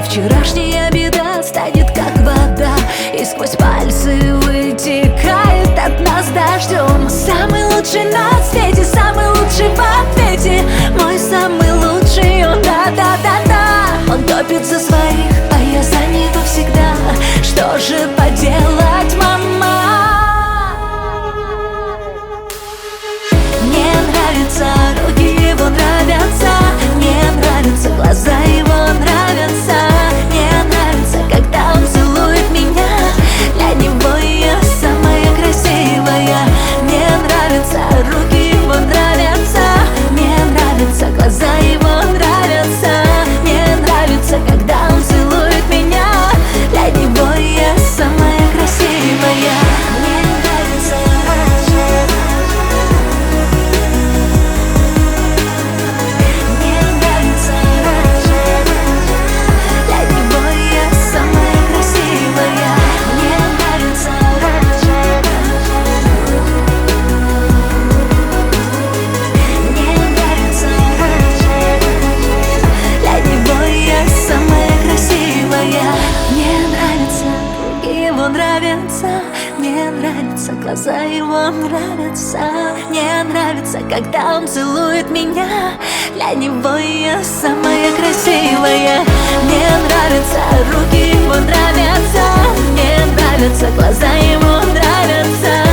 вчерашняя беда станет как вода, и сквозь пальцы вытекает от нас дождем. Самый лучший на свете, самый лучший в ответе, мой самый лучший, он да-да-да-да. Он топит за своих, а я за него всегда. Что же поделать, мама? Мне нравятся руки его, нравятся. Мне нравятся глаза его, нравятся. Мне нравится, когда он целует меня. Для него я самая красивая. Мне нравятся руки его, нравятся. Мне нравятся глаза его, нравятся. Мне нравится, когда он целует меня. Для него я самая красивая. Мне нравится. Мне нравится. Для него я самая красивая. Мне нравится. Мне нравится. Для него я самая красивая. Мне нравится, руки его нравятся. Мне нравятся, глаза его нравятся. Мне нравится, когда он целует меня. Для него я самая красивая. Мне нравятся, руки его нравятся. Мне нравятся, глаза его нравятся.